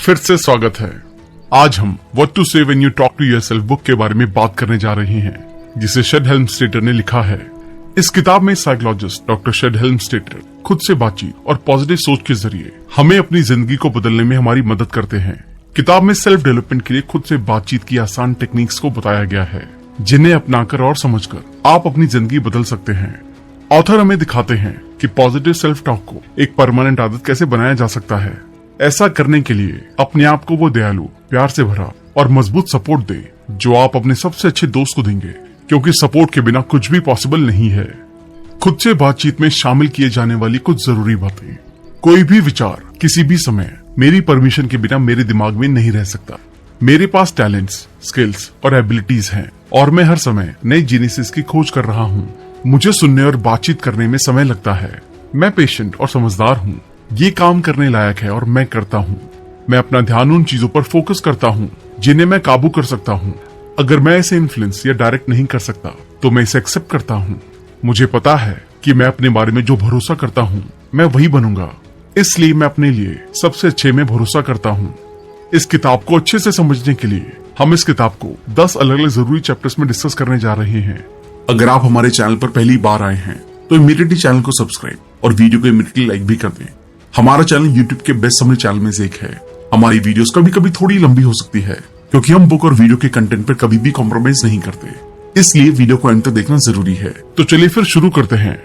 फिर से स्वागत है। आज हम what to say when you talk to yourself book के बारे में बात करने जा रहे हैं, जिसे शेड हेल्मस्टेटर ने लिखा है। इस किताब में साइकोलॉजिस्ट डॉक्टर शेड हेल्मस्टेटर खुद से बातचीत और पॉजिटिव सोच के जरिए हमें अपनी जिंदगी को बदलने में हमारी मदद करते हैं। किताब में सेल्फ डेवलपमेंट के लिए खुद से बातचीत की आसान टेक्निक्स को बताया गया है, जिन्हें अपनाकर और समझकर आप अपनी जिंदगी बदल सकते हैं। ऑथर हमें दिखाते हैं कि पॉजिटिव सेल्फ टॉक को एक परमानेंट आदत कैसे बनाया जा सकता है। ऐसा करने के लिए अपने आप को वो दयालु, प्यार से भरा और मजबूत सपोर्ट दे जो आप अपने सबसे अच्छे दोस्त को देंगे, क्योंकि सपोर्ट के बिना कुछ भी पॉसिबल नहीं है। खुद से बातचीत में शामिल किए जाने वाली कुछ जरूरी बातें। कोई भी विचार किसी भी समय मेरी परमिशन के बिना मेरे दिमाग में नहीं रह सकता। मेरे पास टैलेंट्स, स्किल्स और एबिलिटीज हैं और मैं हर समय नई जीनियस की खोज कर रहा हूँ। मुझे सुनने और बातचीत करने में समय लगता है। मैं पेशेंट और समझदार हूँ। ये काम करने लायक है और मैं करता हूँ। मैं अपना ध्यान उन चीजों पर फोकस करता हूँ जिन्हें मैं काबू कर सकता हूँ। अगर मैं इसे इन्फ्लुएंस या डायरेक्ट नहीं कर सकता तो मैं इसे एक्सेप्ट करता हूँ। मुझे पता है कि मैं अपने बारे में जो भरोसा करता हूँ मैं वही बनूंगा, इसलिए मैं अपने लिए सबसे अच्छे में भरोसा करता हूँ। इस किताब को अच्छे से समझने के लिए हम इस किताब को 10 अलग अलग जरूरी चैप्टर्स में डिस्कस करने जा रहे हैं। अगर आप हमारे चैनल पर पहली बार आए हैं तो इमीडिएटली चैनल को सब्सक्राइब और वीडियो को इमीडिएटली लाइक भी कर दें। हमारा चैनल यूट्यूब के बेस्ट समरी चैनल में से एक है। हमारी वीडियोस कभी कभी थोड़ी लंबी हो सकती है, क्योंकि हम बुक और वीडियो के कंटेंट पर कभी भी कॉम्प्रोमाइज नहीं करते, इसलिए वीडियो को अंत तक देखना जरूरी है। तो चलिए फिर शुरू करते हैं।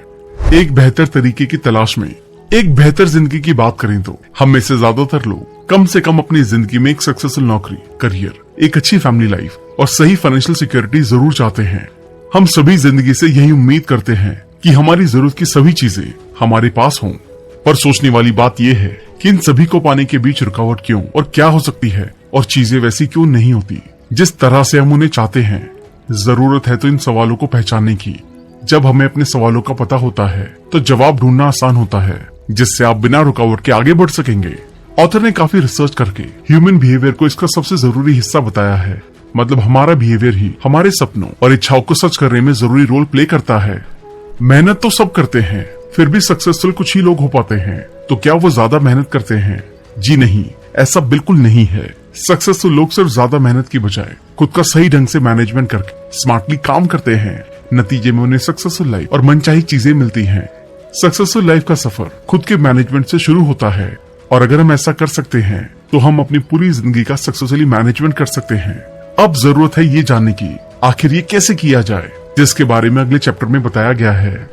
एक बेहतर तरीके की तलाश में एक बेहतर जिंदगी की बात करें तो हम में से ज्यादातर लोग कम से कम अपनी जिंदगी में एक सक्सेसफुल नौकरी, करियर, एक अच्छी फैमिली लाइफ और सही फाइनेंशियल सिक्योरिटी जरूर चाहते हैं। हम सभी जिंदगी से यही उम्मीद करते हैं कि हमारी जरूरत की सभी चीजें हमारे पास हों। पर सोचने वाली बात यह है कि इन सभी को पाने के बीच रुकावट क्यों और क्या हो सकती है, और चीजें वैसी क्यों नहीं होती जिस तरह से हम उन्हें चाहते हैं। जरूरत है तो इन सवालों को पहचानने की। जब हमें अपने सवालों का पता होता है तो जवाब ढूंढना आसान होता है, जिससे आप बिना रुकावट के आगे बढ़ सकेंगे। ऑथर ने काफी रिसर्च करके ह्यूमन बिहेवियर को इसका सबसे जरूरी हिस्सा बताया है। मतलब हमारा बिहेवियर ही हमारे सपनों और इच्छाओं को सच करने में जरूरी रोल प्ले करता है। मेहनत तो सब करते हैं, फिर भी सक्सेसफुल कुछ ही लोग हो पाते हैं। तो क्या वो ज्यादा मेहनत करते हैं? जी नहीं, ऐसा बिल्कुल नहीं है। सक्सेसफुल लोग सिर्फ ज्यादा मेहनत की बजाय खुद का सही ढंग से मैनेजमेंट करके स्मार्टली काम करते हैं। नतीजे में उन्हें सक्सेसफुल लाइफ और मनचाही चीजें मिलती हैं। सक्सेसफुल लाइफ का सफर खुद के मैनेजमेंट से शुरू होता है, और अगर हम ऐसा कर सकते हैं तो हम अपनी पूरी जिंदगी का सक्सेसफुली मैनेजमेंट कर सकते हैं। अब जरूरत है ये जानने की आखिर ये कैसे किया जाए, जिसके बारे में अगले चैप्टर में बताया गया है।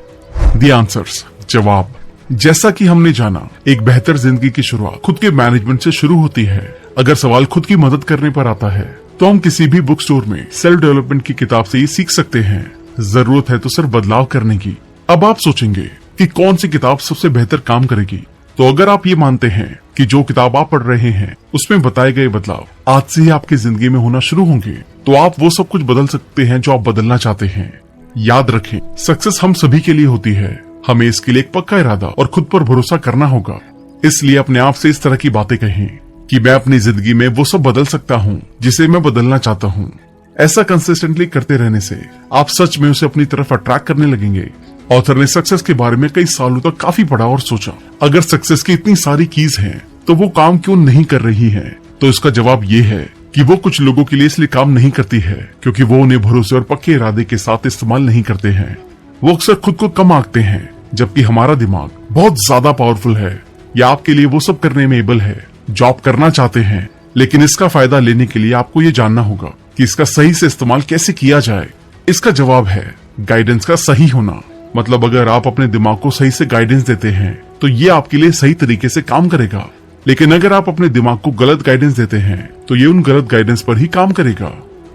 द आंसर्स, जवाब। जैसा कि हमने जाना, एक बेहतर जिंदगी की शुरुआत खुद के मैनेजमेंट से शुरू होती है। अगर सवाल खुद की मदद करने पर आता है तो हम किसी भी बुक स्टोर में सेल्फ डेवलपमेंट की किताब से ये सीख सकते हैं। जरूरत है तो सिर्फ बदलाव करने की। अब आप सोचेंगे कि कौन सी किताब सबसे बेहतर काम करेगी। तो अगर आप ये मानते हैं कि जो किताब आप पढ़ रहे हैं उसमें बताए गए बदलाव आज से ही आपकी जिंदगी में होना शुरू होंगे, तो आप वो सब कुछ बदल सकते हैं जो आप बदलना चाहते हैं। याद रखें, सक्सेस हम सभी के लिए होती है। हमें इसके लिए एक पक्का इरादा और खुद पर भरोसा करना होगा। इसलिए अपने आप से इस तरह की बातें कहें कि मैं अपनी जिंदगी में वो सब बदल सकता हूँ जिसे मैं बदलना चाहता हूँ। ऐसा कंसिस्टेंटली करते रहने से आप सच में उसे अपनी तरफ अट्रैक्ट करने लगेंगे। ऑथर ने सक्सेस के बारे में कई सालों तक काफी पढ़ा और सोचा, अगर सक्सेस की इतनी सारी कीज हैं, तो वो काम क्यों नहीं कर रही हैं? तो इसका जवाब ये है कि वो कुछ लोगों के लिए इसलिए काम नहीं करती है क्योंकि वो उन्हें भरोसे और पक्के इरादे के साथ इस्तेमाल नहीं करते हैं। वो अक्सर खुद को कम आंकते हैं, जबकि हमारा दिमाग बहुत ज्यादा पावरफुल है। या आपके लिए वो सब करने में एबल है जो आप करना चाहते हैं, लेकिन इसका फायदा लेने के लिए आपको ये जानना होगा कि इसका सही से इस्तेमाल कैसे किया जाए। इसका जवाब है गाइडेंस का सही होना। मतलब अगर आप अपने दिमाग को सही से गाइडेंस देते हैं तो ये आपके लिए सही तरीके से काम करेगा, लेकिन अगर आप अपने दिमाग को गलत गाइडेंस देते हैं तो ये उन गलत गाइडेंस पर ही काम करेगा।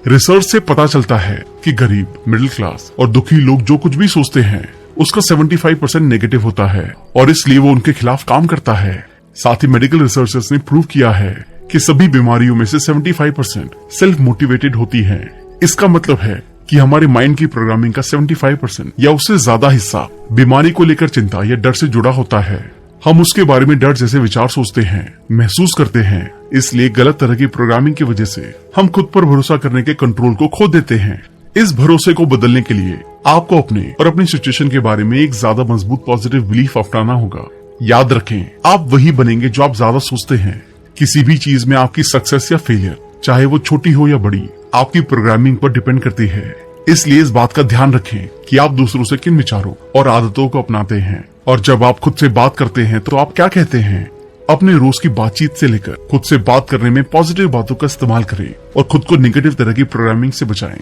रिसर्च से पता चलता है कि गरीब, मिडिल क्लास और दुखी लोग जो कुछ भी सोचते हैं उसका 75% नेगेटिव होता है, और इसलिए वो उनके खिलाफ काम करता है। साथ ही मेडिकल रिसर्चर्स ने प्रूव किया है कि सभी बीमारियों में से 75% सेल्फ मोटिवेटेड होती है। इसका मतलब है कि हमारे माइंड की प्रोग्रामिंग का 75% या उससे ज्यादा हिस्सा बीमारी को लेकर चिंता या डर से जुड़ा होता है। हम उसके बारे में डर जैसे विचार सोचते हैं, महसूस करते हैं। इसलिए गलत तरह की प्रोग्रामिंग की वजह से हम खुद पर भरोसा करने के कंट्रोल को खो देते हैं। इस भरोसे को बदलने के लिए आपको अपने और अपनी सिचुएशन के बारे में एक ज्यादा मजबूत पॉजिटिव बिलीफ अपनाना होगा। याद रखें, आप वही बनेंगे जो आप ज्यादा सोचते हैं। किसी भी चीज में आपकी सक्सेस या फेलियर, चाहे वो छोटी हो या बड़ी, आपकी प्रोग्रामिंग पर डिपेंड करती है। इसलिए इस बात का ध्यान रखें कि आप दूसरों से किन विचारों और आदतों को अपनाते हैं, और जब आप खुद से बात करते हैं तो आप क्या कहते हैं। अपने रोज की बातचीत से लेकर खुद से बात करने में पॉजिटिव बातों का इस्तेमाल करें और खुद को नेगेटिव तरह की प्रोग्रामिंग से बचाएं।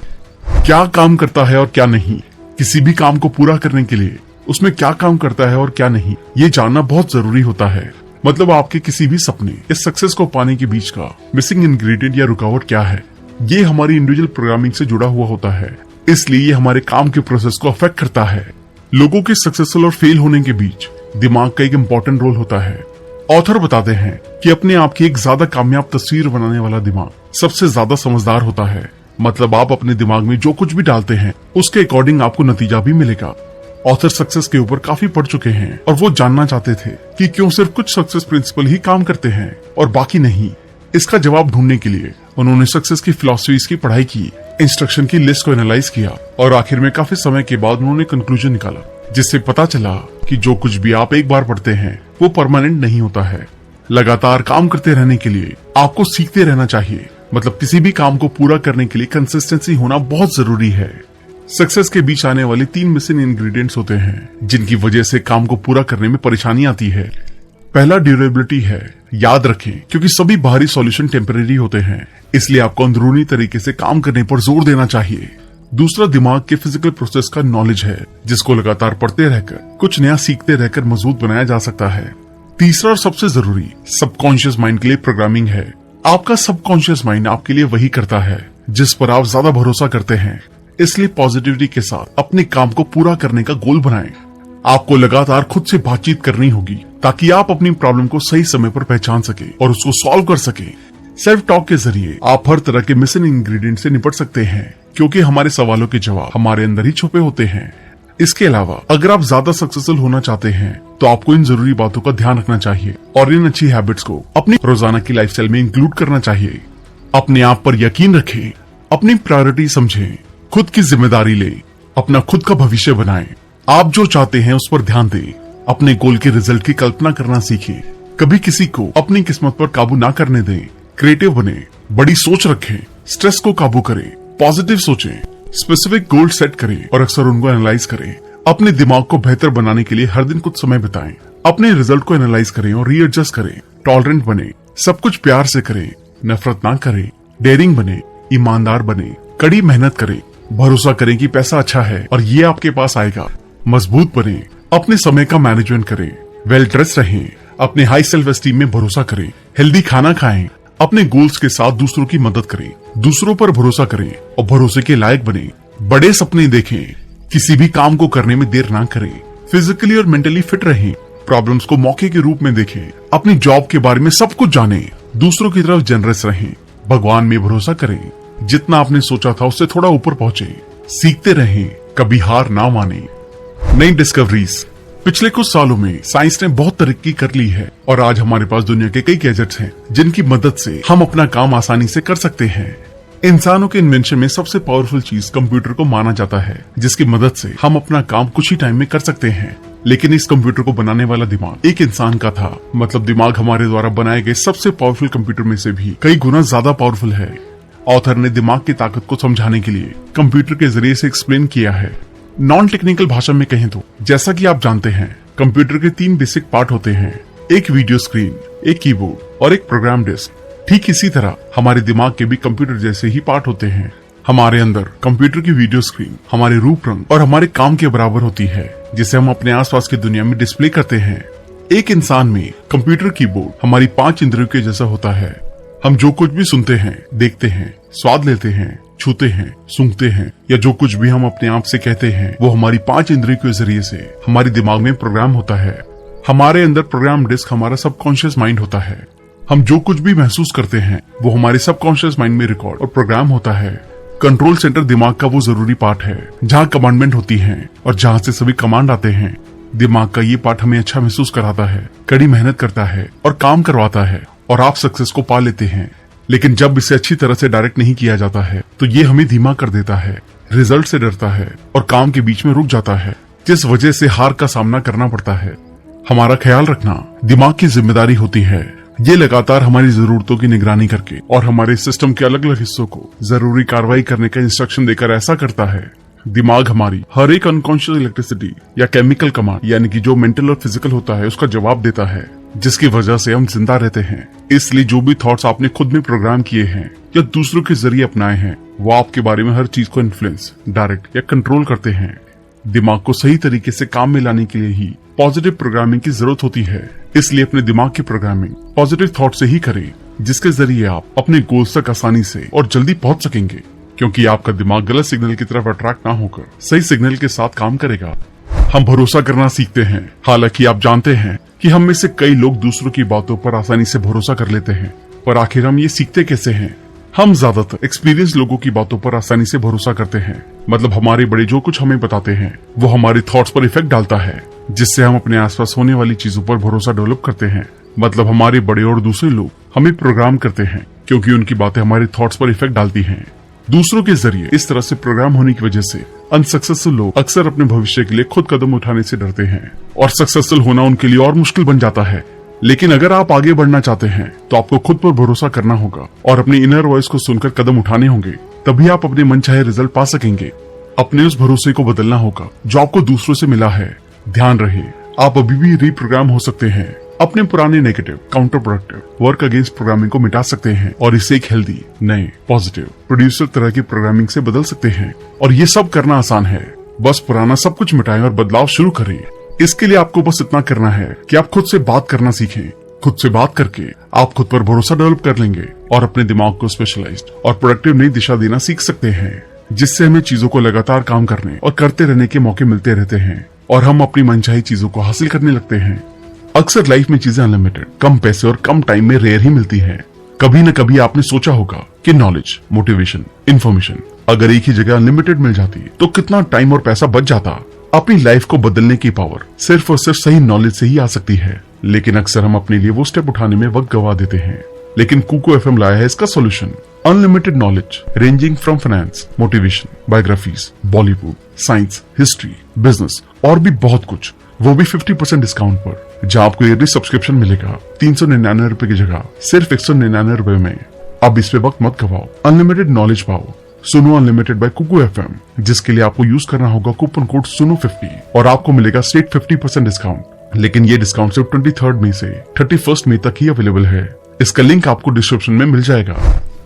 क्या काम करता है और क्या नहीं, किसी भी काम को पूरा करने के लिए उसमें क्या काम करता है और क्या नहीं, ये जानना बहुत जरूरी होता है। मतलब आपके किसी भी सपने इस सक्सेस को पाने के बीच का मिसिंग इंग्रेडिएंट या रुकावट क्या है, ये हमारी इंडिविजुअल प्रोग्रामिंग से जुड़ा हुआ होता है। इसलिए ये हमारे काम के प्रोसेस को अफेक्ट करता है। लोगों के सक्सेसफुल और फेल होने के बीच दिमाग का एक इम्पोर्टेंट रोल होता है। ऑथर बताते हैं कि अपने आप की एक ज्यादा कामयाब तस्वीर बनाने वाला दिमाग सबसे ज्यादा समझदार होता है। मतलब आप अपने दिमाग में जो कुछ भी डालते हैं उसके अकॉर्डिंग आपको नतीजा भी मिलेगा। ऑथर सक्सेस के ऊपर काफी पढ़ चुके हैं और वो जानना चाहते थे कि क्यों सिर्फ कुछ सक्सेस प्रिंसिपल ही काम करते हैं और बाकी नहीं। इसका जवाब ढूंढने के लिए उन्होंने सक्सेस की फिलॉसफीज की पढ़ाई की, इंस्ट्रक्शन की लिस्ट को एनालाइज किया और आखिर में काफी समय के बाद उन्होंने कंक्लूजन निकाला, जिससे पता चला कि जो कुछ भी आप एक बार पढ़ते हैं वो परमानेंट नहीं होता है। लगातार काम करते रहने के लिए आपको सीखते रहना चाहिए। मतलब किसी भी काम को पूरा करने के लिए कंसिस्टेंसी होना बहुत जरूरी है। सक्सेस के बीच आने वाले 3 मिसिंग इंग्रेडिएंट्स होते हैं जिनकी वजह से काम को पूरा करने में परेशानी आती है। पहला ड्यूरेबिलिटी है। याद रखें, क्योंकि सभी बाहरी सॉल्यूशन टेम्परेरी होते हैं, इसलिए आपको अंदरूनी तरीके से काम करने पर जोर देना चाहिए। दूसरा दिमाग के फिजिकल प्रोसेस का नॉलेज है, जिसको लगातार पढ़ते रहकर कुछ नया सीखते रहकर मजबूत बनाया जा सकता है। तीसरा और सबसे जरूरी सबकॉन्शियस माइंड के लिए प्रोग्रामिंग है। आपका सबकॉन्शियस माइंड आपके लिए वही करता है जिस पर आप ज्यादा भरोसा करते हैं। इसलिए पॉजिटिविटी के साथ अपने काम को पूरा करने का गोल बनाएं। आपको लगातार खुद से बातचीत करनी होगी ताकि आप अपनी प्रॉब्लम को सही समय पर पहचान सके और उसको सॉल्व कर सके। सेल्फ टॉक के जरिए आप हर तरह के मिसिंग इंग्रेडिएंट से निपट सकते हैं, क्योंकि हमारे सवालों के जवाब हमारे अंदर ही छुपे होते हैं। इसके अलावा अगर आप ज्यादा सक्सेसफुल होना चाहते हैं तो आपको इन जरूरी बातों का ध्यान रखना चाहिए और इन अच्छी हैबिट्स को अपनी रोजाना की लाइफस्टाइल में इंक्लूड करना चाहिए। अपने आप पर यकीन रखें, अपनी प्रायोरिटी समझें, खुद की जिम्मेदारी लें, अपना खुद का भविष्य बनाएं। आप जो चाहते हैं उस पर ध्यान दें, अपने गोल के रिजल्ट की कल्पना करना सीखें। कभी किसी को अपनी किस्मत पर काबू ना करने दें। क्रिएटिव बने, बड़ी सोच रखें, स्ट्रेस को काबू करें, पॉजिटिव सोचें, स्पेसिफिक गोल सेट करें और अक्सर उनको एनालाइज करें। अपने दिमाग को बेहतर बनाने के लिए हर दिन कुछ समय बिताएं। अपने रिजल्ट को एनालाइज करें और रीएडजस्ट करें। टॉलरेंट बने, सब कुछ प्यार से करें, नफरत ना करें। डेयरिंग बने, ईमानदार बने, कड़ी मेहनत करें, भरोसा करें कि पैसा अच्छा है और ये आपके पास आएगा। मजबूत बने, अपने समय का मैनेजमेंट करें, वेल ड्रेस रहें, अपने हाई सेल्फ एस्टीम में भरोसा करें, हेल्दी खाना खाएं, अपने गोल्स के साथ दूसरों की मदद करें, दूसरों पर भरोसा करें और भरोसे के लायक बने। बड़े सपने देखें, किसी भी काम को करने में देर ना करें। फिजिकली और मेंटली फिट रहें, प्रॉब्लम्स को मौके के रूप में देखें, अपनी जॉब के बारे में सब कुछ जानें, दूसरों की तरफ जनरस रहें, भगवान में भरोसा करें, जितना आपने सोचा था उससे थोड़ा ऊपर पहुंचे, सीखते रहें, कभी हार ना माने। नई डिस्कवरीज। पिछले कुछ सालों में साइंस ने बहुत तरक्की कर ली है और आज हमारे पास दुनिया के कई गैजेट्स हैं जिनकी मदद से हम अपना काम आसानी से कर सकते हैं। इंसानों के इन्वेंशन में सबसे पावरफुल चीज कंप्यूटर को माना जाता है, जिसकी मदद से हम अपना काम कुछ ही टाइम में कर सकते हैं। लेकिन इस कंप्यूटर को बनाने वाला दिमाग एक इंसान का था। मतलब दिमाग हमारे द्वारा बनाए गए सबसे पावरफुल कंप्यूटर में से भी कई गुना ज्यादा पावरफुल है। ऑथर ने दिमाग की ताकत को समझाने के लिए कंप्यूटर के जरिए से एक्सप्लेन किया है। नॉन टेक्निकल भाषा में कहें तो जैसा कि आप जानते हैं, कंप्यूटर के 3 बेसिक पार्ट होते हैं, एक वीडियो स्क्रीन, एक कीबोर्ड और एक प्रोग्राम डिस्क। ठीक इसी तरह हमारे दिमाग के भी कंप्यूटर जैसे ही पार्ट होते हैं। हमारे अंदर कंप्यूटर की वीडियो स्क्रीन हमारे रूप रंग और हमारे काम के बराबर होती है, जिसे हम अपने आसपास की दुनिया में डिस्प्ले करते हैं। एक इंसान में कंप्यूटर कीबोर्ड हमारी 5 इंद्रियों के जैसा होता है। हम जो कुछ भी सुनते हैं, देखते हैं, स्वाद लेते हैं, छूते हैं, सूंघते हैं या जो कुछ भी हम अपने आप से कहते हैं, वो हमारी 5 इंद्रियों के जरिए से हमारे दिमाग में प्रोग्राम होता है। हमारे अंदर प्रोग्राम डिस्क हमारा सबकॉन्शियस माइंड होता है। हम जो कुछ भी महसूस करते हैं वो हमारे सबकॉन्शियस माइंड में रिकॉर्ड और प्रोग्राम होता है। कंट्रोल सेंटर दिमाग का वो जरूरी पार्ट है जहाँ कमांडमेंट होती है और जहाँ से सभी कमांड आते हैं। दिमाग का ये पार्ट हमें अच्छा महसूस कराता है, कड़ी मेहनत करता है और काम करवाता है और आप सक्सेस को पा लेते हैं। लेकिन जब इसे अच्छी तरह से डायरेक्ट नहीं किया जाता है तो ये हमें धीमा कर देता है, रिजल्ट से डरता है और काम के बीच में रुक जाता है, जिस वजह से हार का सामना करना पड़ता है। हमारा ख्याल रखना दिमाग की जिम्मेदारी होती है। ये लगातार हमारी जरूरतों की निगरानी करके और हमारे सिस्टम के अलग अलग हिस्सों को जरूरी कार्रवाई करने का इंस्ट्रक्शन देकर ऐसा करता है। दिमाग हमारी हर एक अनकॉन्शियस इलेक्ट्रिसिटी या केमिकल कमांड यानी कि जो मेंटल और फिजिकल होता है उसका जवाब देता है, जिसकी वजह से हम जिंदा रहते हैं। इसलिए जो भी थॉट्स आपने खुद में प्रोग्राम किए हैं या दूसरों के जरिए अपनाए हैं, वो आपके बारे में हर चीज को इन्फ्लुएंस, डायरेक्ट या कंट्रोल करते हैं। दिमाग को सही तरीके से काम में लाने के लिए ही पॉजिटिव प्रोग्रामिंग की जरूरत होती है। इसलिए अपने दिमाग की प्रोग्रामिंग पॉजिटिव थॉट से ही करें, जिसके जरिए आप अपने गोल्स तक आसानी से और जल्दी पहुंच सकेंगे, क्योंकि आपका दिमाग गलत सिग्नल की तरफ अट्रैक्ट ना होकर सही सिग्नल के साथ काम करेगा। हम भरोसा करना सीखते हैं। हालांकि आप जानते हैं कि हम में से कई लोग दूसरों की बातों पर आसानी से भरोसा कर लेते हैं, पर आखिर हम ये सीखते कैसे हैं? हम ज्यादातर एक्सपीरियंस लोगों की बातों पर आसानी से भरोसा करते हैं। मतलब हमारे बड़े जो कुछ हमें बताते हैं वो हमारे थॉट्स पर इफेक्ट डालता है, जिससे हम अपने आसपास होने वाली चीजों पर भरोसा डेवलप करते हैं। मतलब हमारे बड़े और दूसरे लोग हमें प्रोग्राम करते हैं, क्योंकि उनकी बातें हमारे थॉट्स पर इफेक्ट डालती हैं। दूसरों के जरिए इस तरह से प्रोग्राम होने की वजह से अनसक्सेसफुल लोग अक्सर अपने भविष्य के लिए खुद कदम उठाने से डरते हैं और सक्सेसफुल होना उनके लिए और मुश्किल बन जाता है। लेकिन अगर आप आगे बढ़ना चाहते हैं तो आपको खुद पर भरोसा करना होगा और अपनी इनर वॉइस को सुनकर कदम उठाने होंगे। तभी आप अपने मनचाहे रिजल्ट पा सकेंगे। अपने उस भरोसे को बदलना होगा जो आपको दूसरों से मिला है। ध्यान रहे, आप अभी भी रीप्रोग्राम हो सकते हैं। अपने पुराने negative, counter productive work against programming को मिटा सकते हैं और इसे एक हेल्दी, नए, पॉजिटिव, प्रोड्यूसर तरह की प्रोग्रामिंग से बदल सकते हैं। और ये सब करना आसान है। बस पुराना सब कुछ मिटाएं और बदलाव शुरू करें। इसके लिए आपको बस इतना करना है कि आप खुद से बात करना सीखें। खुद से बात करके आप खुद पर भरोसा डेवलप कर लेंगे और अपने दिमाग को स्पेशलाइज्ड और प्रोडक्टिव नई दिशा देना सीख सकते हैं, जिससे हमें चीजों को लगातार काम करने और करते रहने के मौके मिलते रहते हैं और हम अपनी मनचाही चीजों को हासिल करने लगते हैं। अक्सर लाइफ में चीजें अनलिमिटेड, कम पैसे और कम टाइम में रेयर ही मिलती है। कभी न कभी आपने सोचा होगा कि नॉलेज, मोटिवेशन, इन्फॉर्मेशन अगर एक ही जगह अनलिमिटेड मिल जाती तो कितना टाइम और पैसा बच जाता। अपनी लाइफ को बदलने की पावर सिर्फ और सिर्फ सही नॉलेज से ही आ सकती है, लेकिन अक्सर हम अपने लिए वो स्टेप उठाने में वक्त गवा देते हैं। लेकिन कुको एफएम लाया है इसका solution. Unlimited knowledge ranging from finance, motivation, biographies, Bollywood, science, history, business और भी बहुत कुछ, वो भी 50% डिस्काउंट पर, जहाँ आपको ईयरली सब्सक्रिप्शन मिलेगा 399 रुपए की जगह सिर्फ 199 रुपए में। अब इस पे वक्त मत गवाओ, अनलिमिटेड नॉलेज पाओ। सुनो अनलिमिटेड बाय कुको एफएम, जिसके लिए आपको यूज करना होगा कूपन कोड सुनो50 और आपको मिलेगा स्ट्रेट 50% डिस्काउंट। लेकिन ये डिस्काउंट सिर्फ 23 मई से 31 मई तक ही अवेलेबल है। इसका लिंक आपको डिस्क्रिप्शन में मिल जाएगा।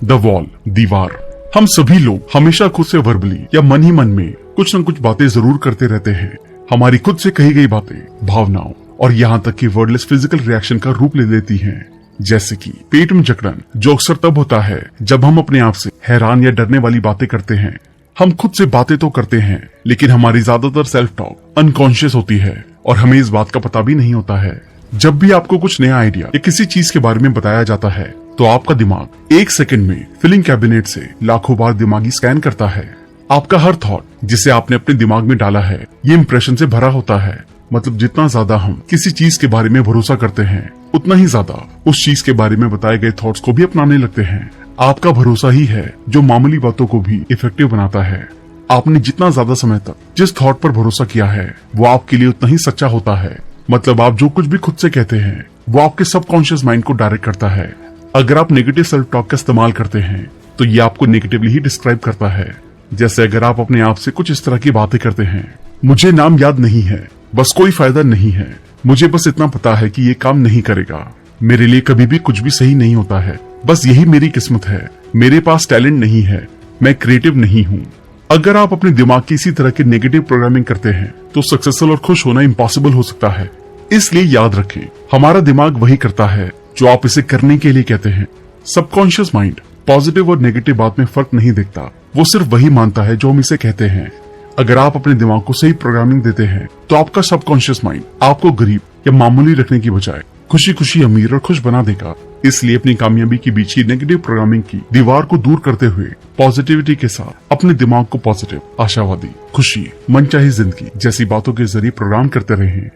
द वॉल, दीवार। हम सभी लोग हमेशा खुद से वर्बली या मन ही मन में कुछ न कुछ बातें जरूर करते रहते हैं। हमारी खुद से कही गई बातें भावनाओं और यहाँ तक कि वर्डलेस फिजिकल रिएक्शन का रूप ले लेती हैं। जैसे कि पेट में जकड़न, जो अक्सर तब होता है जब हम अपने आप से हैरान या डरने वाली बातें करते हैं। हम खुद से बातें तो करते हैं, लेकिन हमारी ज्यादातर सेल्फ टॉक अनकॉन्शियस होती है और हमें इस बात का पता भी नहीं होता है। जब भी आपको कुछ नया आइडिया या किसी चीज के बारे में बताया जाता है तो आपका दिमाग 1 सेकंड में फिलिंग कैबिनेट से लाखों बार दिमागी स्कैन करता है। आपका हर थॉट जिसे आपने अपने दिमाग में डाला है ये इंप्रेशन से भरा होता है। मतलब जितना ज्यादा हम किसी चीज के बारे में भरोसा करते हैं, उतना ही ज्यादा उस चीज के बारे में बताए गए थॉट्स को भी अपनाने लगते हैं। आपका भरोसा ही है जो मामूली बातों को भी इफेक्टिव बनाता है। आपने जितना ज्यादा समय तक जिस थॉट पर भरोसा किया है वो आपके लिए उतना ही सच्चा होता है। मतलब आप जो कुछ भी खुद से कहते हैं वो आपके सबकॉन्शियस माइंड को डायरेक्ट करता है। अगर आप नेगेटिव सेल्फ टॉक का इस्तेमाल करते हैं तो ये आपको नेगेटिवली ही डिस्क्राइब करता है। जैसे अगर आप अपने आप से कुछ इस तरह की बातें करते हैं, मुझे नाम याद नहीं है, बस कोई फायदा नहीं है, मुझे बस इतना पता है कि ये काम नहीं करेगा, मेरे लिए कभी भी कुछ भी सही नहीं होता है, बस यही मेरी किस्मत है, मेरे पास टैलेंट नहीं है, मैं क्रिएटिव नहीं हूँ। अगर आप अपने दिमाग की इसी तरह की नेगेटिव प्रोग्रामिंग करते हैं तो सक्सेसफुल और खुश होना इम्पॉसिबल हो सकता है। इसलिए याद रखें, हमारा दिमाग वही करता है जो आप इसे करने के लिए कहते हैं। सबकॉन्शियस माइंड पॉजिटिव और नेगेटिव बात में फर्क नहीं देखता, वो सिर्फ वही मानता है जो हम इसे कहते हैं। अगर आप अपने दिमाग को सही प्रोग्रामिंग देते हैं तो आपका सबकॉन्शियस माइंड आपको गरीब या मामूली रखने की बजाय खुशी खुशी अमीर और खुश बना देगा। इसलिए अपनी कामयाबी के बीच की नेगेटिव प्रोग्रामिंग की दीवार को दूर करते हुए पॉजिटिविटी के साथ अपने दिमाग को पॉजिटिव, आशावादी, खुशी, मनचाही जिंदगी जैसी बातों के जरिए प्रोग्राम करते रहें।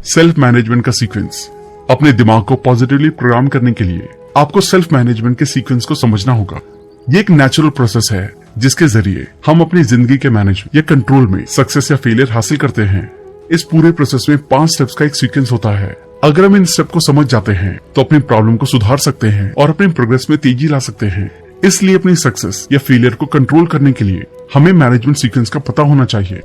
सेल्फ मैनेजमेंट का सीक्वेंस। अपने दिमाग को पॉजिटिवली प्रोग्राम करने के लिए आपको सेल्फ मैनेजमेंट के सीक्वेंस को समझना होगा। ये एक नेचुरल प्रोसेस है जिसके जरिए हम अपनी जिंदगी के मैनेजमेंट या कंट्रोल में सक्सेस या फेलियर हासिल करते हैं। इस पूरे प्रोसेस में 5 स्टेप्स का एक सीक्वेंस होता है। अगर हम इन स्टेप को समझ जाते हैं तो अपनी प्रॉब्लम को सुधार सकते हैं और अपनी प्रोग्रेस में तेजी ला सकते हैं। इसलिए अपनी सक्सेस या फेलियर को कंट्रोल करने के लिए हमें मैनेजमेंट सीक्वेंस का पता होना चाहिए।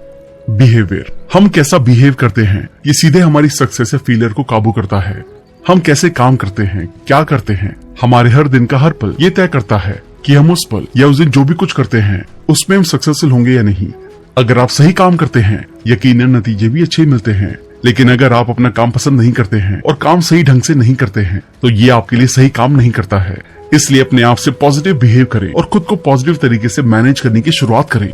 बिहेवियर, हम कैसा बिहेव करते हैं ये सीधे हमारी सक्सेस या फेलियर को काबू करता है। हम कैसे काम करते हैं, क्या करते हैं, हमारे हर दिन का हर पल ये तय करता है कि हम उस पल या उस दिन जो भी कुछ करते हैं उसमें हम सक्सेसफुल होंगे या नहीं। अगर आप सही काम करते हैं यकीनन नतीजे भी अच्छे मिलते हैं, लेकिन अगर आप अपना काम पसंद नहीं करते हैं और काम सही ढंग से नहीं करते हैं तो ये आपके लिए सही काम नहीं करता है। इसलिए अपने आप से पॉजिटिव बिहेव करें और खुद को पॉजिटिव तरीके से मैनेज करने की शुरुआत करें।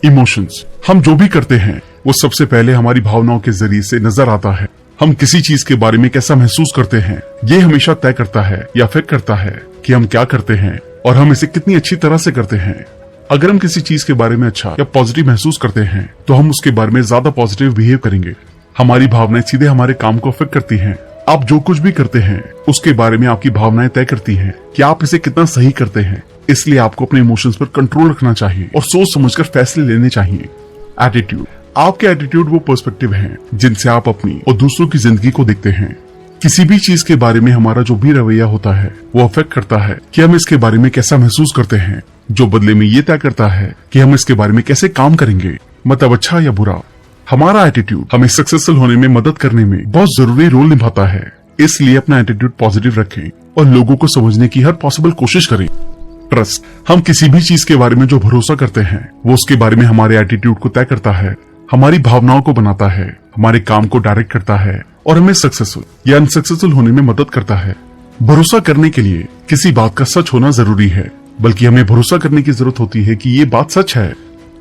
इमोशंस, हम जो भी करते हैं वो सबसे पहले हमारी भावनाओं के जरिए से नजर आता है। हम किसी चीज के बारे में कैसा महसूस करते हैं ये हमेशा तय करता है या अफेक्ट करता है कि हम क्या करते हैं और हम इसे कितनी अच्छी तरह से करते हैं। अगर हम किसी चीज के बारे में अच्छा या पॉजिटिव महसूस करते हैं तो हम उसके बारे में ज्यादा पॉजिटिव बिहेव करेंगे। हमारी भावनाएं सीधे हमारे काम को अफेक्ट करती हैं। आप जो कुछ भी करते हैं उसके बारे में आपकी भावनाएं तय करती हैं कि आप इसे कितना सही करते हैं। इसलिए आपको अपने इमोशंस पर कंट्रोल रखना चाहिए और सोच समझकर फैसले लेने चाहिए। एटीट्यूड, आपके एटीट्यूड वो पर्सपेक्टिव हैं जिनसे आप अपनी और दूसरों की जिंदगी को देखते हैं। किसी भी चीज के बारे में हमारा जो भी रवैया होता है वो अफेक्ट करता है कि हम इसके बारे में कैसा महसूस करते हैं, जो बदले में ये तय करता है कि हम इसके बारे में कैसे काम करेंगे, मतलब अच्छा या बुरा। हमारा एटीट्यूड हमें सक्सेसफुल होने में मदद करने में बहुत जरूरी रोल निभाता है। इसलिए अपना एटीट्यूड पॉजिटिव रखें और लोगों को समझने की हर पॉसिबल कोशिश करें। ट्रस्ट, हम किसी भी चीज के बारे में जो भरोसा करते हैं वो उसके बारे में हमारे एटीट्यूड को तय करता है, हमारी भावनाओं को बनाता है, हमारे काम को डायरेक्ट करता है और हमें सक्सेसफुल या अनसक्सेसफुल होने में मदद करता है। भरोसा करने के लिए किसी बात का सच होना जरूरी है, बल्कि हमें भरोसा करने की जरूरत होती है कि ये बात सच है।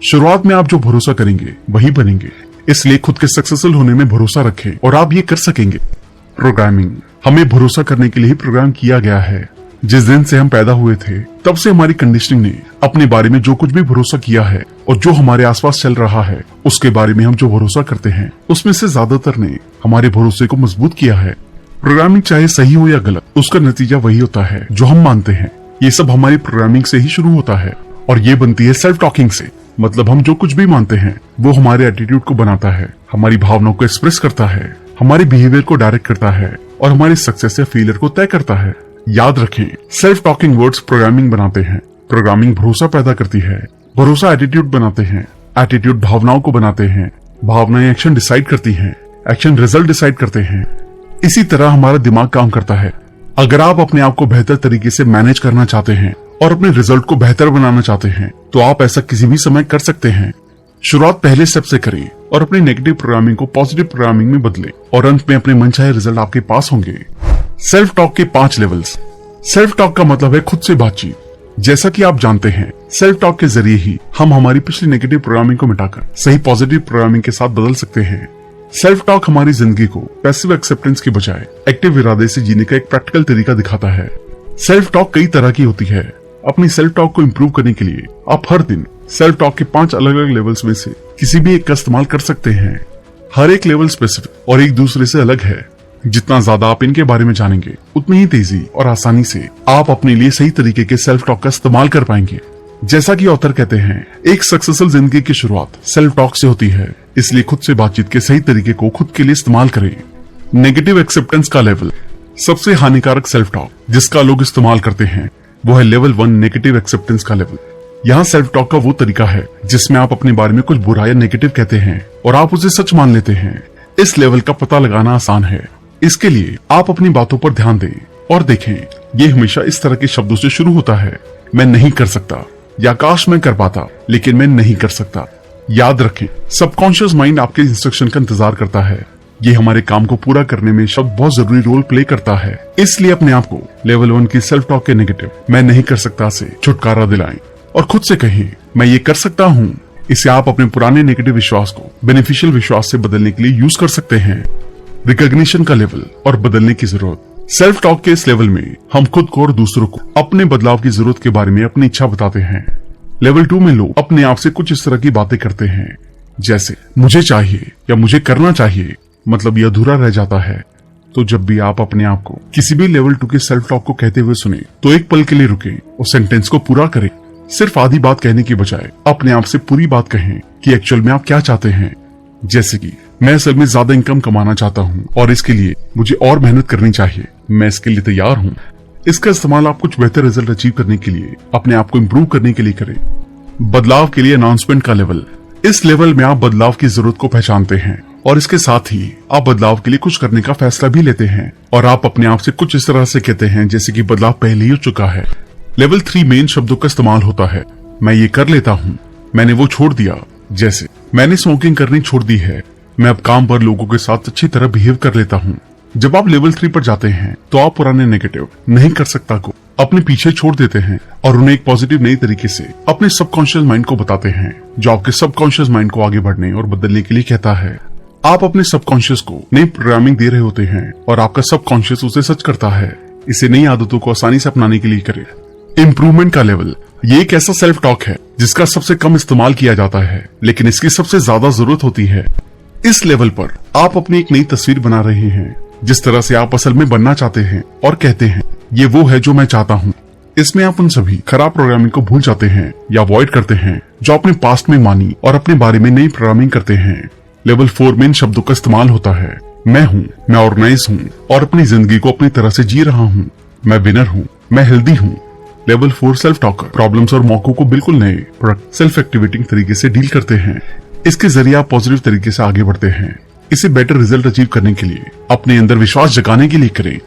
शुरुआत में आप जो भरोसा करेंगे वही बनेंगे। इसलिए खुद के सक्सेसफुल होने में भरोसा रखें और आप ये कर सकेंगे। प्रोग्रामिंग, हमें भरोसा करने के लिए ही प्रोग्राम किया गया है। जिस दिन से हम पैदा हुए थे तब से हमारी कंडीशनिंग ने अपने बारे में जो कुछ भी भरोसा किया है और जो हमारे आसपास चल रहा है उसके बारे में हम जो भरोसा करते हैं उसमें से ज्यादातर ने हमारे भरोसे को मजबूत किया है। प्रोग्रामिंग चाहे सही हो या गलत, उसका नतीजा वही होता है जो हम मानते हैं। ये सब हमारी प्रोग्रामिंग से ही शुरू होता है और ये बनती है सेल्फ टॉकिंग से। मतलब हम जो कुछ भी मानते हैं वो हमारे एटीट्यूड को बनाता है, हमारी भावनाओं को एक्सप्रेस करता है, हमारे बिहेवियर को डायरेक्ट करता है और हमारी सक्सेस या फेलियर को तय करता है। याद रखें, सेल्फ टॉकिंग वर्ड्स प्रोग्रामिंग बनाते हैं, प्रोग्रामिंग भरोसा पैदा करती है, भरोसा एटीट्यूड बनाते हैं, एटीट्यूड भावनाओं को बनाते हैं, भावनाएं एक्शन डिसाइड करती हैं, एक्शन रिजल्ट डिसाइड करते हैं। इसी तरह हमारा दिमाग काम करता है। अगर आप अपने आप को बेहतर तरीके से मैनेज करना चाहते हैं और अपने रिजल्ट को बेहतर बनाना चाहते हैं तो आप ऐसा किसी भी समय कर सकते हैं। शुरुआत पहले स्टेप से करें और अपनी नेगेटिव प्रोग्रामिंग को पॉजिटिव प्रोग्रामिंग में बदलें और अंत में अपने मनचाहे रिजल्ट आपके पास होंगे। सेल्फ टॉक के 5 लेवल्स। सेल्फ टॉक का मतलब है खुद से बातचीत। जैसा कि आप जानते हैं, सेल्फ टॉक के जरिए ही हम हमारी पिछली नेगेटिव प्रोग्रामिंग को मिटाकर सही पॉजिटिव प्रोग्रामिंग के साथ बदल सकते हैं। सेल्फ टॉक हमारी जिंदगी को पैसिव एक्सेप्टेंस के बजाय एक्टिव इरादे से जीने का एक प्रैक्टिकल तरीका दिखाता है। सेल्फ टॉक कई तरह की होती है। अपनी सेल्फ टॉक को इम्प्रूव करने के लिए आप हर दिन सेल्फ टॉक के 5 अलग अलग लेवल्स में से किसी भी एक का इस्तेमाल कर सकते हैं। हर एक लेवल स्पेसिफिक और एक दूसरे से अलग है। जितना ज्यादा आप इनके बारे में जानेंगे उतनी ही तेजी और आसानी से आप अपने लिए सही तरीके के सेल्फ टॉक का इस्तेमाल कर पाएंगे। जैसा कि ऑथर कहते हैं, एक सक्सेसफुल जिंदगी की शुरुआत सेल्फ टॉक से होती है। इसलिए खुद से बातचीत के सही तरीके को खुद के लिए इस्तेमाल करें। नेगेटिव एक्सेप्टेंस का लेवल, सबसे हानिकारक सेल्फ टॉक जिसका लोग इस्तेमाल करते हैं वो है लेवल 1 नेगेटिव एक्सेप्टेंस का लेवल। यहाँ सेल्फ टॉक का वो तरीका है जिसमें आप अपने बारे में कुछ बुरा या नेगेटिव कहते हैं और आप उसे सच मान लेते हैं। इस लेवल का पता लगाना आसान है। इसके लिए आप अपनी बातों पर ध्यान दें और देखें, ये हमेशा इस तरह के शब्दों से शुरू होता है। मैं नहीं कर सकता या काश मैं कर पाता लेकिन मैं नहीं कर सकता। याद रखें, सबकॉन्शियस माइंड आपके इंस्ट्रक्शन का इंतजार करता है। ये हमारे काम को पूरा करने में शब्द बहुत जरूरी रोल प्ले करता है। इसलिए अपने आप को लेवल 1 की सेल्फ टॉक के नेगेटिव मैं नहीं कर सकता से छुटकारा दिलाएं और खुद से कहें मैं ये कर सकता हूँ। इसे आप अपने पुराने नेगेटिव विश्वास को बेनिफिशियल विश्वास से बदलने के लिए यूज कर सकते हैं। रिकॉग्निशन का लेवल और बदलने की जरूरत। सेल्फ टॉक के इस लेवल में हम खुद को और दूसरों को अपने बदलाव की जरूरत के बारे में अपनी इच्छा बताते हैं। लेवल 2 में लोग अपने आप से कुछ इस तरह की बातें करते हैं जैसे मुझे चाहिए या मुझे करना चाहिए, मतलब ये अधूरा रह जाता है। तो जब भी आप अपने आप को किसी भी लेवल 2 के सेल्फ टॉक को कहते हुए सुने तो एक पल के लिए रुके और सेंटेंस को पूरा करें। सिर्फ आधी बात कहने की बजाय अपने आप से पूरी बात कहें कि एक्चुअल में आप क्या चाहते हैं। जैसे कि मैं असल में ज्यादा इनकम कमाना चाहता हूँ और इसके लिए मुझे और मेहनत करनी चाहिए, मैं इसके लिए तैयार हूँ। इसका इस्तेमाल आप कुछ बेहतर रिजल्ट अचीव करने के लिए, अपने आप को इम्प्रूव करने के लिए करें। बदलाव के लिए अनाउंसमेंट का लेवल। इस लेवल में आप बदलाव की जरूरत को पहचानते हैं और इसके साथ ही आप बदलाव के लिए कुछ करने का फैसला भी लेते हैं और आप अपने आप से कुछ इस तरह से कहते हैं जैसे कि बदलाव पहले ही हो चुका है। लेवल 3 मेन शब्दों का इस्तेमाल होता है। मैं ये कर लेता हूँ, मैंने वो छोड़ दिया, जैसे मैंने स्मोकिंग करनी छोड़ दी है, मैं अब काम पर लोगों के साथ अच्छी तरह बिहेव कर लेता हूँ। जब आप लेवल 3 पर जाते हैं तो आप पुराने नेगेटिव नहीं कर सकता को अपने पीछे छोड़ देते हैं और उन्हें एक पॉजिटिव नई तरीके से अपने सबकॉन्शियस माइंड को बताते हैं, जो आपके सबकॉन्शियस माइंड को आगे बढ़ने और बदलने के लिए कहता है। आप अपने सबकॉन्शियस को नई प्रोग्रामिंग दे रहे होते हैं और आपका सबकॉन्शियस उसे सच करता है। इसे नई आदतों को आसानी से अपनाने के लिए करें। इम्प्रूवमेंट का लेवल। ये एक ऐसा सेल्फ टॉक है जिसका सबसे कम इस्तेमाल किया जाता है, लेकिन इसकी सबसे ज्यादा जरूरत होती है। इस लेवल पर आप अपनी एक नई तस्वीर बना रहे हैं, जिस तरह से आप असल में बनना चाहते हैं और कहते हैं ये वो है जो मैं चाहता हूँ। इसमें आप उन सभी खराब प्रोग्रामिंग को भूल जाते हैं या अवॉइड करते हैं जो आपने पास्ट में मानी और अपने बारे में नई प्रोग्रामिंग करते हैं। लेवल 4 में इन शब्दों का इस्तेमाल होता है। मैं ऑर्गेनाइज हूँ और अपनी जिंदगी को अपनी तरह से जी रहा हूँ। मैं विनर हूँ, मैं हेल्दी हूँ। लेवल 4 सेल्फ टॉकर प्रॉब्लम्स और मौकों को बिल्कुल नए प्रोडक्ट सेल्फ एक्टिवेटिंग तरीके से डील करते हैं। इसके जरिए आप पॉजिटिव तरीके से आगे बढ़ते हैं। इसे बेटर रिजल्ट अचीव करने के लिए अपने अंदर विश्वास जगाने के लिए करें।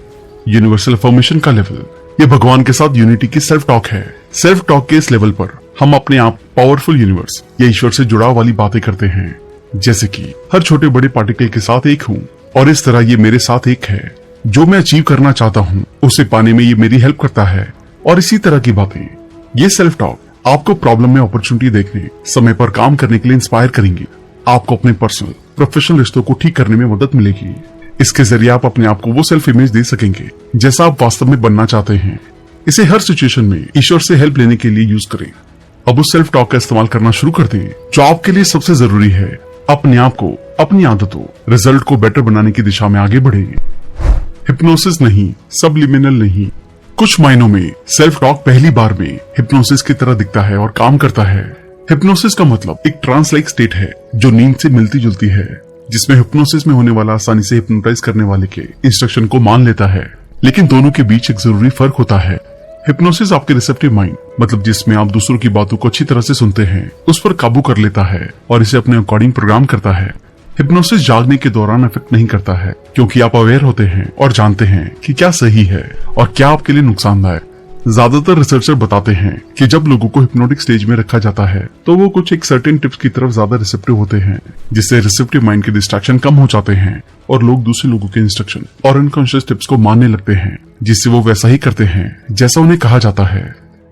यूनिवर्सल अफर्मेशन का लेवल। ये भगवान के साथ यूनिटी की सेल्फ टॉक है। सेल्फ टॉक के इस लेवल पर हम अपने आप पावरफुल यूनिवर्स या ईश्वर से जुड़ाव वाली बातें करते हैं, जैसे कि हर छोटे बड़े पार्टिकल के साथ एक हूँ और इस तरह ये मेरे साथ एक है। जो मैं अचीव करना चाहता हूँ उसे पाने में ये मेरी हेल्प करता है और इसी तरह की बातें। ये सेल्फ टॉक आपको प्रॉब्लम में अपॉर्चुनिटी देखने, समय पर काम करने के लिए इंस्पायर करेंगी। आपको अपने पर्सनल प्रोफेशनल रिश्तों को ठीक करने में मदद मिलेगी। इसके जरिए आप अपने आप को वो सेल्फ इमेज दे सकेंगे जैसा आप वास्तव में बनना चाहते हैं। इसे हर सिचुएशन में ईश्वर से हेल्प लेने के लिए यूज करें। अब उस सेल्फ टॉक का इस्तेमाल करना शुरू कर दें जो आपके लिए सबसे जरूरी है। अपने आप को, अपनी आदतों, रिजल्ट को बेटर बनाने की दिशा में आगे बढ़े। हिप्नोसिस नहीं, सबलिमिनल नहीं। कुछ मायनों में सेल्फ टॉक पहली बार में हिप्नोसिस की तरह दिखता है और काम करता है। हिप्नोसिस का मतलब एक ट्रांस लाइक स्टेट है जो नींद से मिलती जुलती है, जिसमें हिप्नोसिस में होने वाला आसानी से हिप्नोटाइज करने वाले के इंस्ट्रक्शन को मान लेता है। लेकिन दोनों के बीच एक जरूरी फर्क होता है। हिप्नोसिस आपके रिसेप्टिव माइंड, मतलब जिसमें आप दूसरों की बातों को अच्छी तरह से सुनते हैं, उस पर काबू कर लेता है और इसे अपने अकॉर्डिंग प्रोग्राम करता है। हिप्नोसिस जागने के दौरान इफेक्ट नहीं करता है, क्योंकि आप अवेयर होते हैं और जानते हैं कि क्या सही है और क्या आपके लिए नुकसानदायक। ज्यादातर रिसर्चर बताते हैं कि जब लोगों को हिप्नोटिक स्टेज में रखा जाता है तो वो कुछ एक सर्टेन टिप्स की तरफ ज्यादा रिसेप्टिव होते हैं, जिससे रिसेप्टिव माइंड के डिस्ट्रैक्शन कम हो जाते हैं और लोग दूसरे लोगों के इंस्ट्रक्शन और अनकॉन्शियस टिप्स को मानने लगते हैं, जिससे वो वैसा ही करते हैं जैसा उन्हें कहा जाता है।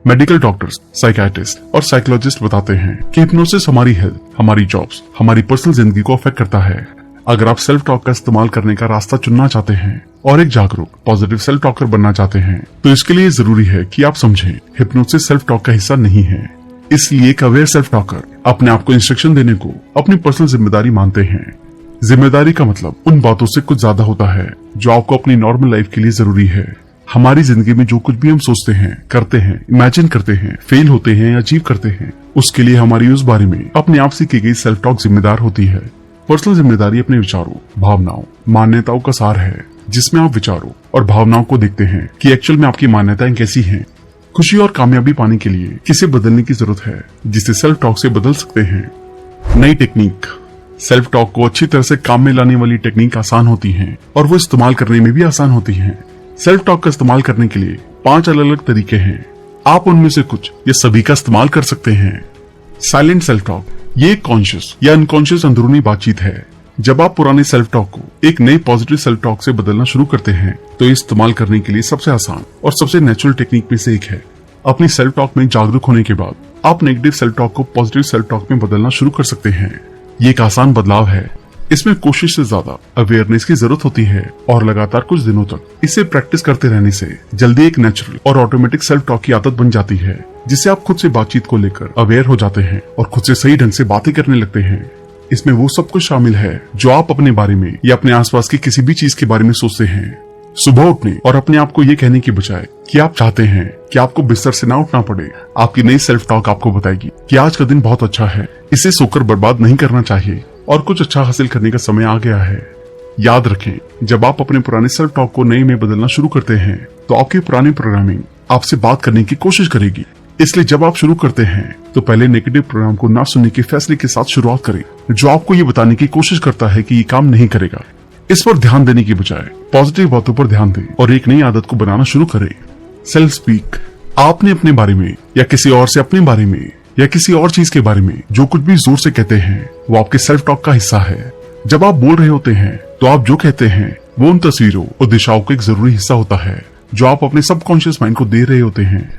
मेडिकल डॉक्टर्स, साइकियाट्रिस्ट और साइकोलॉजिस्ट बताते हैं कि हिप्नोसिस हमारी हेल्थ, हमारी जॉब्स, हमारी पर्सनल जिंदगी को अफेक्ट करता है। अगर आप सेल्फ टॉक का इस्तेमाल करने का रास्ता चुनना चाहते हैं और एक जागरूक पॉजिटिव सेल्फ टॉकर बनना चाहते हैं तो इसके लिए जरूरी है कि आप समझें हिप्नोसिस सेल्फ टॉक का हिस्सा नहीं है। इसलिए एक अवेयर सेल्फ टॉकर अपने आप को इंस्ट्रक्शन देने को अपनी पर्सनल जिम्मेदारी मानते हैं। जिम्मेदारी का मतलब उन बातों से कुछ ज्यादा होता है जो आपको अपनी नॉर्मल लाइफ के लिए जरूरी है। हमारी जिंदगी में जो कुछ भी हम सोचते हैं, करते हैं, इमेजिन करते हैं, फेल होते हैं या अचीव करते हैं, उसके लिए हमारी उस बारे में अपने आप से की गई सेल्फ टॉक जिम्मेदार होती है। पर्सनल जिम्मेदारी अपने विचारों, भावनाओं, मान्यताओं का सार है, जिसमें आप विचारों और भावनाओं को देखते हैं कि एक्चुअल में आपकी मान्यताएं कैसी हैं। खुशी और कामयाबी पाने के लिए किसे बदलने की जरूरत है, जिसे सेल्फ टॉक से बदल सकते हैं। नई टेक्निक। सेल्फ टॉक को अच्छी तरह से काम में लाने वाली टेक्निक आसान होती है और वो इस्तेमाल करने में भी आसान होती है। सेल्फ टॉक का इस्तेमाल करने के लिए 5 अलग अलग तरीके हैं। आप उनमें से कुछ या सभी का इस्तेमाल कर सकते हैं। साइलेंट सेल्फ टॉक, ये कॉन्शियस या अनकॉन्शियस अंदरूनी बातचीत है। जब आप पुराने सेल्फ टॉक को एक नई पॉजिटिव सेल्फ टॉक से बदलना शुरू करते हैं तो ये इस्तेमाल करने के लिए सबसे आसान और सबसे नेचुरल टेक्निक में से एक है। अपनी सेल्फ टॉक में जागरूक होने के बाद आप नेगेटिव सेल्फ टॉक को पॉजिटिव सेल्फ टॉक में बदलना शुरू कर सकते हैं। ये एक आसान बदलाव है। इसमें कोशिश से ज्यादा अवेयरनेस की जरूरत होती है और लगातार कुछ दिनों तक इसे प्रैक्टिस करते रहने से जल्दी एक नेचुरल और ऑटोमेटिक सेल्फ टॉक की आदत बन जाती है, जिससे आप खुद से बातचीत को लेकर अवेयर हो जाते हैं और खुद से सही ढंग से बातें करने लगते हैं। इसमें वो सब कुछ शामिल है जो आप अपने बारे में या अपने आसपास की किसी भी चीज के बारे में सोचते हैं। सुबह उठने और अपने आप को ये कहने की बजाय कि आप चाहते हैं कि आपको बिस्तर से ना उठना पड़े, आपकी नई सेल्फ टॉक आपको बताएगी कि आज का दिन बहुत अच्छा है, इसे सोकर बर्बाद नहीं करना चाहिए और कुछ अच्छा हासिल करने का समय आ गया है। याद रखें, जब आप अपने पुराने सेल्फ टॉक को नए में बदलना शुरू करते हैं तो आपकी पुरानी प्रोग्रामिंग आपसे बात करने की कोशिश करेगी। इसलिए जब आप शुरू करते हैं तो पहले नेगेटिव प्रोग्राम को ना सुनने के फैसले के साथ शुरुआत करें, जो आपको ये बताने की कोशिश करता है कि ये काम नहीं करेगा। इस पर ध्यान देने की बजाय पॉजिटिव बातों पर ध्यान दें और एक नई आदत को बनाना शुरू करें। Self speak. आपने अपने बारे में या किसी और से अपने बारे में या किसी और चीज के बारे में जो कुछ भी जोर से कहते हैं वो आपके सेल्फ टॉक का हिस्सा है। जब आप बोल रहे होते हैं तो आप जो कहते हैं वो उन तस्वीरों और दिशाओं का एक जरूरी हिस्सा होता है जो आप अपने सबकॉन्शियस माइंड को दे रहे होते हैं।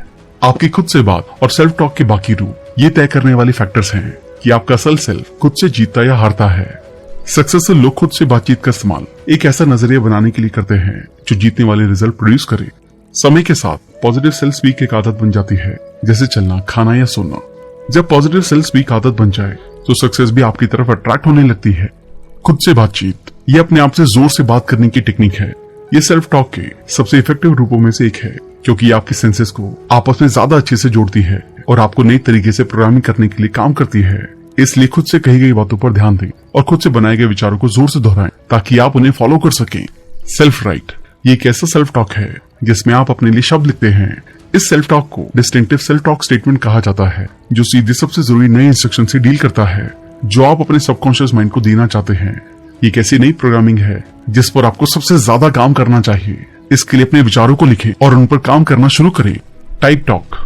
आपकी खुद से बात और सेल्फ टॉक के बाकी रूप ये तय करने वाले फैक्टर्स हैं कि आपका असल सेल्फ खुद से जीतता या हारता है। सक्सेसफुल लोग खुद से बातचीत का इस्तेमाल एक ऐसा नजरिया बनाने के लिए करते हैं जो जीतने वाले रिजल्ट प्रोड्यूस करे। समय के साथ पॉजिटिव सेल्फ स्पीक एक आदत बन जाती है, जैसे चलना, खाना या सोना। जब पॉजिटिव सेल्फ स्पीक आदत बन जाए तो सक्सेस भी आपकी तरफ अट्रैक्ट होने लगती है। खुद से बातचीत ये अपने आप से जोर से बात करने की टेक्निक है। ये सेल्फ टॉक के सबसे इफेक्टिव रूपों में से एक है, क्योंकि ये आपके सेंसेस को आपस में ज्यादा अच्छे से जोड़ती है और आपको नई तरीके से प्रोग्रामिंग करने के लिए काम करती है। इसलिए खुद से कही गई बातों पर ध्यान दें और खुद से बनाए गए विचारों को जोर से दोहराएं ताकि आप उन्हें फॉलो कर सकें। सेल्फ राइट ये एक ऐसा सेल्फ टॉक है जिसमें आप अपने लिए शब्द लिखते हैं। इस सेल्फ टॉक को डिस्टिंक्टिव सेल्फ टॉक स्टेटमेंट कहा जाता है, जो सीधे सबसे जरूरी नए इंस्ट्रक्शन से डील करता है जो आप अपने सबकॉन्शियस माइंड को देना चाहते हैं। ये एक ऐसी नई प्रोग्रामिंग है जिस पर आपको सबसे ज्यादा काम करना चाहिए। इसके लिए अपने विचारों को लिखें और उन पर काम करना शुरू करें। टाइप टॉक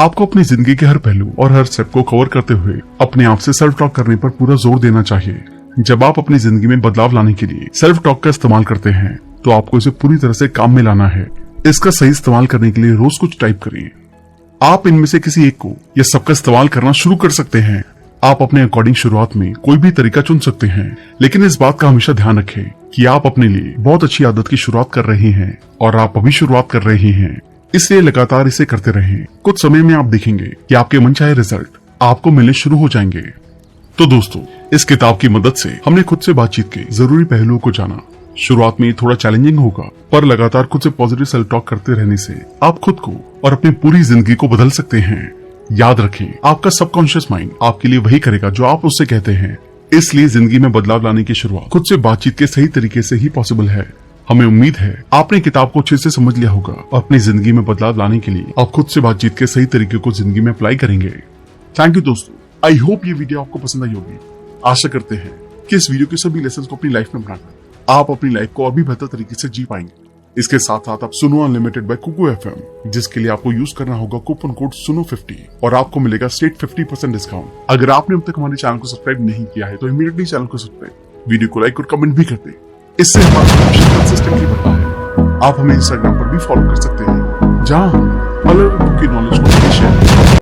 आपको अपनी जिंदगी के हर पहलू और हर स्टेप को कवर करते हुए अपने आप से सेल्फ टॉक करने पर पूरा जोर देना चाहिए। जब आप अपनी जिंदगी में बदलाव लाने के लिए सेल्फ टॉक का इस्तेमाल करते हैं तो आपको इसे पूरी तरह से काम में लाना है। इसका सही इस्तेमाल करने के लिए रोज कुछ टाइप करिए। आप इनमें से किसी एक को या सबका इस्तेमाल करना शुरू कर सकते हैं। आप अपने अकॉर्डिंग शुरुआत में कोई भी तरीका चुन सकते हैं, लेकिन इस बात का हमेशा ध्यान रखें कि आप अपने लिए बहुत अच्छी आदत की शुरुआत कर रहे हैं और आप अभी शुरुआत कर रहे हैं। इसलिए लगातार इसे करते रहें। कुछ समय में आप देखेंगे कि आपके मनचाहे रिजल्ट आपको मिलने शुरू हो जाएंगे। तो दोस्तों, इस किताब की मदद से हमने खुद से बातचीत के जरूरी पहलुओं को जाना। शुरुआत में थोड़ा चैलेंजिंग होगा, पर लगातार खुद से पॉजिटिव सेल्फ टॉक करते रहने से आप खुद को और अपनी पूरी जिंदगी को बदल सकते हैं। याद रखें, आपका सबकॉन्शियस माइंड आपके लिए वही करेगा जो आप उससे कहते हैं। इसलिए जिंदगी में बदलाव लाने की शुरुआत खुद से बातचीत के सही तरीके से ही पॉसिबल है। हमें उम्मीद है आपने किताब को अच्छे से समझ लिया होगा और अपनी जिंदगी में बदलाव लाने के लिए आप खुद से बातचीत के सही तरीके को जिंदगी में अप्लाई करेंगे। थैंक यू दोस्तों, आई होप ये वीडियो आपको पसंद आई होगी। आशा करते हैं कि इस वीडियो के सभी लेसन को अपनी लाइफ में अपनाकर आप अपनी लाइफ को और भी बेहतर तरीके से जी पाएंगे। इसके साथ साथ आप सुनो अनलिमिटेड बाय कुकू एफएम, जिसके लिए आपको यूज करना होगा कूपन कोड सुनो50 और आपको मिलेगा स्ट्रेट 50% डिस्काउंट। अगर आपने अब तक हमारे चैनल को सब्सक्राइब नहीं किया है तो इमीडिएटली चैनल को सब्सक्राइब, वीडियो को लाइक और कमेंट भी कर दें। इससे हमारा कंसिस्टेंटली बढ़ता है। आप हमें इंस्टाग्राम पर भी फॉलो कर सकते हैं, जहां हम अलग अलग की नॉलेज को शेयर